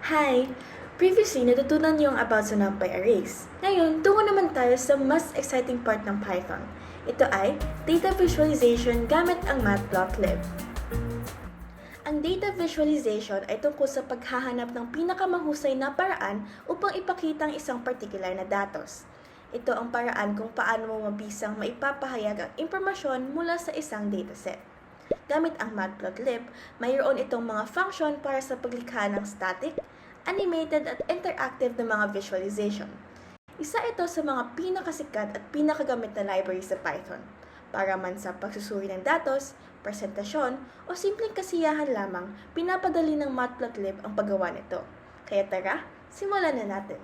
Hi! Previously, natutunan niyo ang about sa NumPy arrays. Ngayon, tungo naman tayo sa mas exciting part ng Python. Ito ay data visualization gamit ang matplotlib. Ang data visualization ay tungkol sa paghahanap ng pinakamahusay na paraan upang ipakita ang isang particular na datos. Ito ang paraan kung paano mo mabisang maipapahayag ang impormasyon mula sa isang dataset. Gamit ang matplotlib, mayroon itong mga function para sa paglikha ng static, animated at interactive na mga visualization. Isa ito sa mga pinakasikat at pinakagamit na library sa Python, para man sa pagsusuri ng datos, presentasyon, o simpleng kasiyahan lamang, pinapadali ng matplotlib ang paggawa nito. Kaya tara, simulan na natin.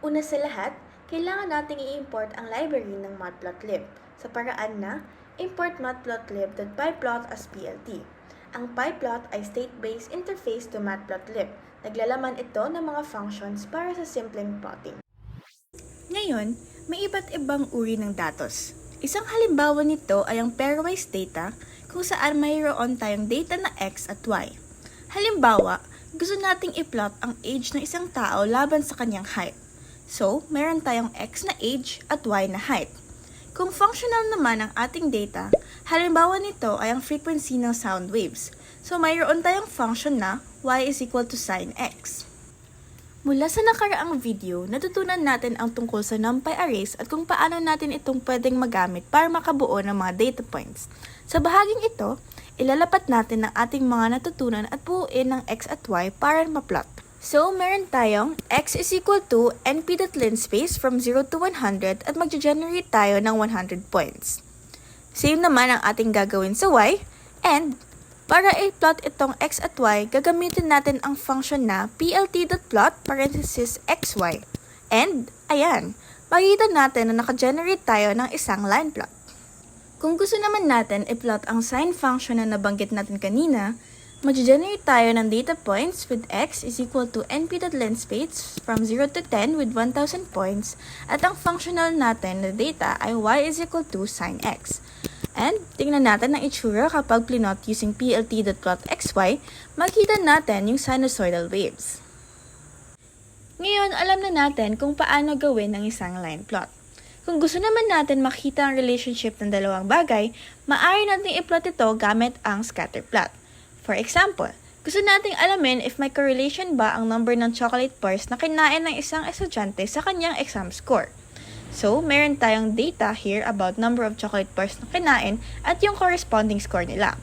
Una sa lahat, kailangan nating i-import ang library ng matplotlib sa paraan na import matplotlib.pyplot as plt. Ang pyplot ay state-based interface to matplotlib. Naglalaman ito ng mga functions para sa simpleng plotting. Ngayon, may iba't ibang uri ng datos. Isang halimbawa nito ay ang pairwise data kung saan mayroon tayong data na x at y. Halimbawa, gusto nating i-plot ang age ng isang tao laban sa kanyang height. So, meron tayong x na age at y na height. Kung functional naman ang ating data, halimbawa nito ay ang frequency ng sound waves. So, mayroon tayong function na y is equal to sin x. Mula sa nakaraang video, natutunan natin ang tungkol sa NumPy arrays at kung paano natin itong pwedeng magamit para makabuo ng mga data points. Sa bahaging ito, ilalapat natin ang ating mga natutunan at buuin ng x at y para maplot. So, meron tayong x is equal to np.linspace from 0 to 100 at magge-generate tayo ng 100 points. Same naman ang ating gagawin sa y, and para i-plot itong x at y, gagamitin natin ang function na plt.plot parenthesis xy. And, ayan, makikita natin na naka-generate tayo ng isang line plot. Kung gusto naman natin i-plot ang sine function na nabanggit natin kanina, mag-generate tayo ng data points with x is equal to np.linspace from 0 to 10 with 1,000 points at ang functional natin na data ay y is equal to sin x. And tingnan natin ang itsura kapag plinot using plt.plotxy, makita natin yung sinusoidal waves. Ngayon, alam na natin kung paano gawin ang isang line plot. Kung gusto naman natin makita ang relationship ng dalawang bagay, maaari natin i-plot ito gamit ang scatter plot. For example, gusto nating alamin if may correlation ba ang number ng chocolate bars na kinain ng isang estudyante sa kanyang exam score. So, meron tayong data here about number of chocolate bars na kinain at yung corresponding score nila.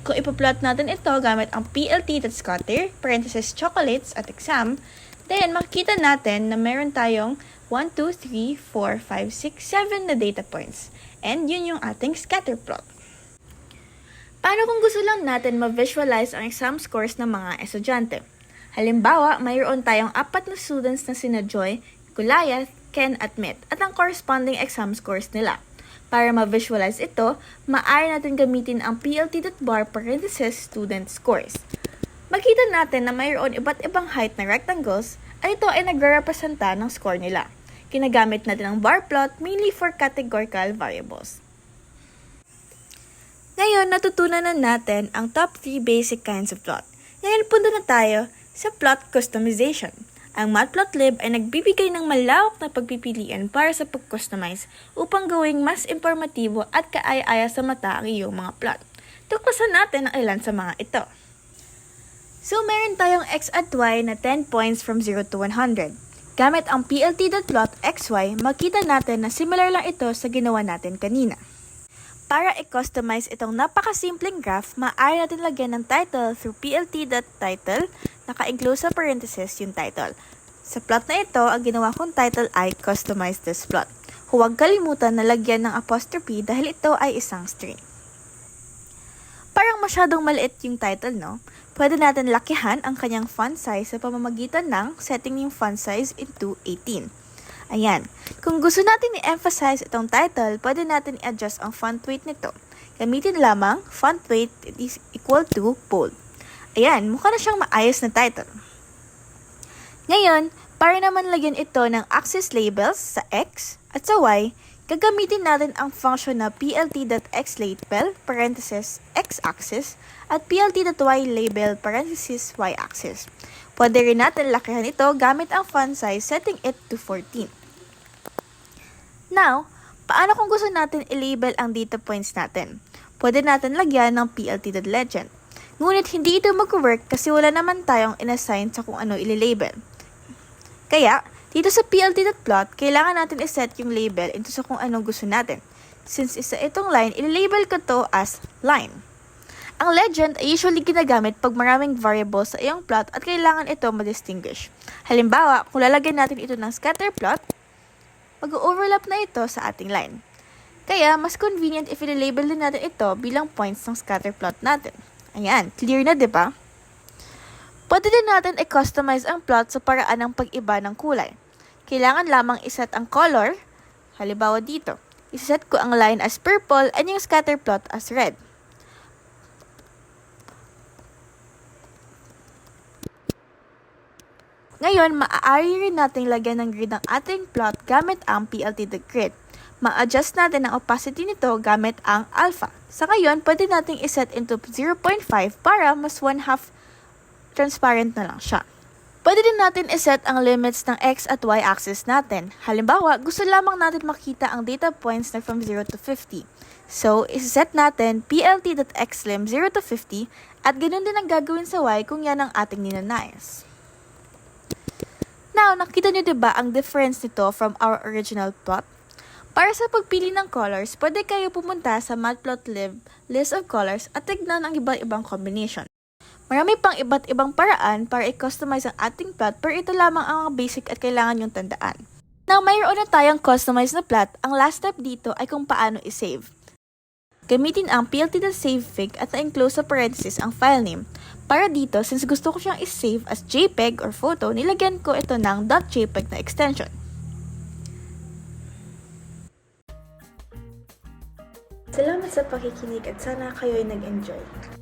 Kung ipoplot natin ito gamit ang plt.scatter, parenthesis chocolates at exam, then makikita natin na meron tayong 1, 2, 3, 4, 5, 6, 7 na data points. And yun yung ating scatter plot. Paano kung gusto lang natin ma-visualize ang exam scores ng mga estudyante? Halimbawa, mayroon tayong 4 na students na sina Joy, Goliath, Ken at Met at ang corresponding exam scores nila. Para ma-visualize ito, maaari natin gamitin ang plt.bar parenthesis student scores. Makita natin na mayroon iba't ibang height na rectangles at ito ay nagre-representa ng score nila. Ginagamit natin ang bar plot mainly for categorical variables. Ngayon, natutunan na natin ang top 3 basic kinds of plot. Ngayon, punta na tayo sa plot customization. Ang matplotlib ay nagbibigay ng malawak na pagpipilian para sa pag-customize upang gawing mas informatibo at kaaya-aya sa mata ang iyong mga plot. Tuklasan natin ang ilan sa mga ito. So, meron tayong x at y na 10 points from 0 to 100. Gamit ang plt.plotxy, makita natin na similar lang ito sa ginawa natin kanina. Para i-customize itong napakasimpleng graph, maaari natin lagyan ng title through plt.title, naka-include sa parenthesis yung title. Sa plot na ito, ang ginawa kong title ay customize this plot. Huwag kalimutan na lagyan ng apostrophe dahil ito ay isang string. Parang masyadong maliit yung title, no? Pwede natin lakihan ang kanyang font size sa pamamagitan ng setting yung font size into 18. Ayan. Kung gusto natin i-emphasize itong title, pwede natin i-adjust ang font weight nito. Gamitin lamang font weight is equal to bold. Ayan, mukha na siyang maayos na title. Ngayon, para naman lagyan ito ng axis labels sa X at sa Y, Gagamitin natin ang function na plt.xLabel, parenthesis, x-axis, at plt.ylabel, parenthesis, y-axis. Pwede rin natin lakihan ito gamit ang font size, setting it to 14. Now, paano kung gusto natin i-label ang data points natin? Pwede natin lagyan ng plt.legend. Ngunit hindi ito mag-work kasi wala naman tayong inassign sa kung ano i-label. Kaya, dito sa plt.plot, kailangan natin iset yung label into sa kung anong gusto natin. Since isa itong line, i-label ko to as line. Ang legend ay usually ginagamit pag maraming variables sa iyong plot at kailangan ito ma-distinguish. Halimbawa, kung lalagyan natin ito ng scatter plot, mag-overlap na ito sa ating line. Kaya, mas convenient if i-label din natin ito bilang points ng scatter plot natin. Ayan, clear na, di ba? Pwede din natin i-customize ang plot sa paraan ng pag-iba ng kulay. Kailangan lamang iset ang color. Halimbawa dito, iset ko ang line as purple and yung scatter plot as red. Ngayon, maaari rin nating lagyan ng grid ang ating plot gamit ang plt.grid. Ma-adjust natin ang opacity nito gamit ang alpha. Sa ngayon, pwede nating iset into 0.5 para mas 1/2 transparent na lang siya. Pwede din natin iset ang limits ng x at y axis natin. Halimbawa, gusto lamang natin makita ang data points na from 0 to 50. So, iset natin plt.xlim 0 to 50 at ganoon din ang gagawin sa y kung yan ang ating ninanais. Now, nakita niyo diba ang difference nito from our original plot? Para sa pagpili ng colors, pwede kayo pumunta sa Matplotlib list of colors at tignan ang iba-ibang combination. Marami pang iba't ibang paraan para i-customize ang ating plot pero ito lamang ang basic at kailangan yung tandaan. Now, mayroon na tayong customized na plot. Ang last step dito ay kung paano i-save. Gamitin ang plt.savefig at na-enclose sa parenthesis ang file name. Para dito, since gusto ko siyang i-save as JPEG or photo, nilagyan ko ito ng .jpeg na extension. Salamat sa pakikinig at sana kayo'y nag-enjoy.